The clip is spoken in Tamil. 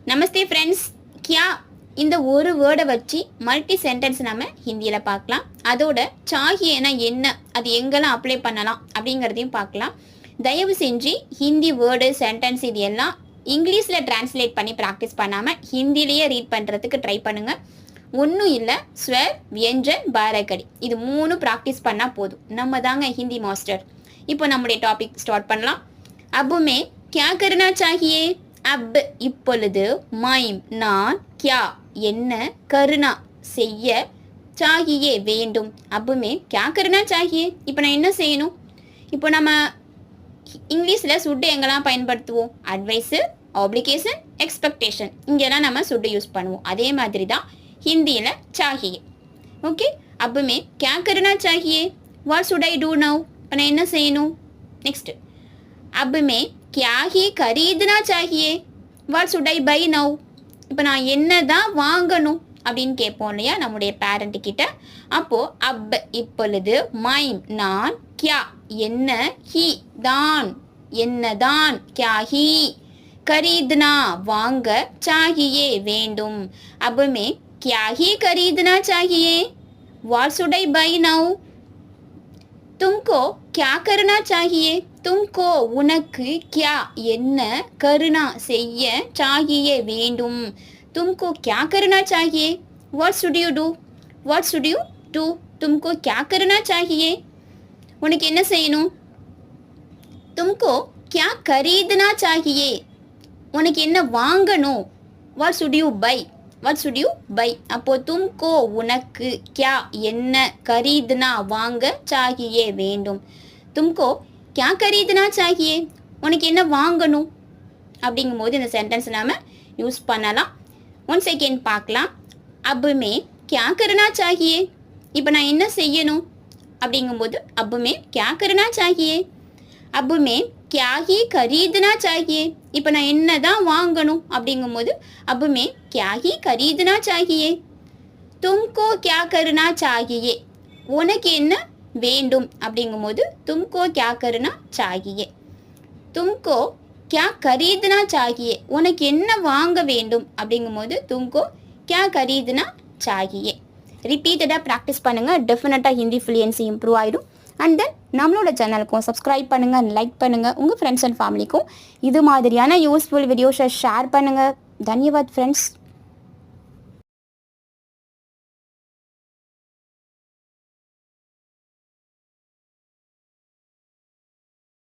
நமஸ்தே ஃப்ரெண்ட்ஸ். கியா இந்த ஒரு வேர்டை வச்சு மல்டி சென்டென்ஸ் நம்ம ஹிந்தியில் பார்க்கலாம். அதோட சாகியனா என்ன, அது எங்கெல்லாம் அப்ளை பண்ணலாம் அப்படிங்கிறதையும் பார்க்கலாம். தயவு செஞ்சு ஹிந்தி வேர்டு சென்டென்ஸ் இது எல்லாம் இங்கிலீஷில் டிரான்ஸ்லேட் பண்ணி ப்ராக்டிஸ் பண்ணாமல் ஹிந்திலேயே ரீட் பண்ணுறதுக்கு ட்ரை பண்ணுங்கள். ஒன்றும் இல்லை, ஸ்வர், வியஞ்சன், பாரகடி இது 3 ப்ராக்டிஸ் பண்ணால் போதும். நம்ம தாங்க ஹிந்தி மாஸ்டர். இப்போ நம்முடைய டாபிக் ஸ்டார்ட் பண்ணலாம். அப்புமே கியா கர்னா சாஹியே, அப் இப்பொழுது, மைம் நான், கியா என்ன, கருணா செய்ய, சாஹியே வேண்டும். அப்புமே கியா கர்னா சாஹியே, இப்போ நான் என்ன செய்யணும். இப்போ நம்ம இங்கிலீஷில் சுட்டு எங்கெல்லாம் பயன்படுத்துவோம், அட்வைஸு, ஆப்ளிகேஷன், எக்ஸ்பெக்டேஷன், இங்கெல்லாம் நம்ம சுட்டு யூஸ் பண்ணுவோம். அதே மாதிரி தான் ஹிந்தியில் சாஹியே. ஓகே, அப்புமே கியா கர்னா சாஹியே, what should I do now, இப்போ நான் என்ன செய்யணும். நெக்ஸ்ட்டு அப்புமே क्या ही खरीदना चाहिए, what should I buy now, இப்போ நான் என்ன தான் வாங்கணும் அப்படின்னு கேட்போம் இல்லையா நம்முடைய பேரண்ட் கிட்ட. அப்போது அப் இப்பொழுது, மைம் நான், கியா என்ன, ஹி தான் என்ன தான், கியா ஹி கரீத்னா வாங்க, சாகியே வேண்டும். அப்புமே क्या ही खरीदना चाहिए, what should I buy now, तुमको क्या करना चाहिए, तुमको உனக்கு, क्या என்ன, கருணா செய்ய, चाहिए வேண்டும். तुमको क्या करना चाहिए, what should you do, what should you do, तुमको क्या करना चाहिए உனக்கு என்ன செய்யணும். तुमको क्या खरीदना चाहिए உனக்கு என்ன வாங்கணும். what should you buy, what should you buy. அப்போ तुमको உனக்கு, क्या என்ன, खरीदना வாங்க, चाहिए வேண்டும். तुमको क्या खरीदना चाहिए உனக்கு என்ன வாங்கணும் அப்படிங்கும்போது இந்த சென்டென்ஸ் நாம யூஸ் பண்ணலாம். ஒன் செகண்ட் பார்க்கலாம். அப்புமே क्या करना चाहिए, இப்போ நான் என்ன செய்யணும் அப்படிங்கும்போது அப்புமே क्या करना चाहिए. அப்புமே क्या ही खरीदना चाहिए, இப்போ நான் என்ன தான் வாங்கணும் அப்படிங்கும்போது அப்புமே क्या ही खरीदना चाहिए. तुमको क्या करना चाहिए உனக்கு என்ன வேண்டும் அப்படிங்கும்போது तुमको क्या करना चाहिए. तुमको क्या खरीदना चाहिए உனக்கு என்ன வாங்க வேண்டும் அப்படிங்கும்போது तुमको क्या खरीदना चाहिए. ரிப்பீட்டடாக ப்ராக்டிஸ் பண்ணுங்கள், டெஃபினட்டாக ஹிந்தி ஃப்ளூயன்சி இம்ப்ரூவ் ஆகிடும். அண்ட் தென் நம்மளோட சேனலுக்கும் சப்ஸ்கிரைப் பண்ணுங்கள், லைக் பண்ணுங்கள், உங்கள் ஃப்ரெண்ட்ஸ் அண்ட் ஃபேமிலிக்கும் இது மாதிரியான யூஸ்ஃபுல் வீடியோஸை ஷேர் பண்ணுங்கள். தன்யவாத் ஃப்ரெண்ட்ஸ்.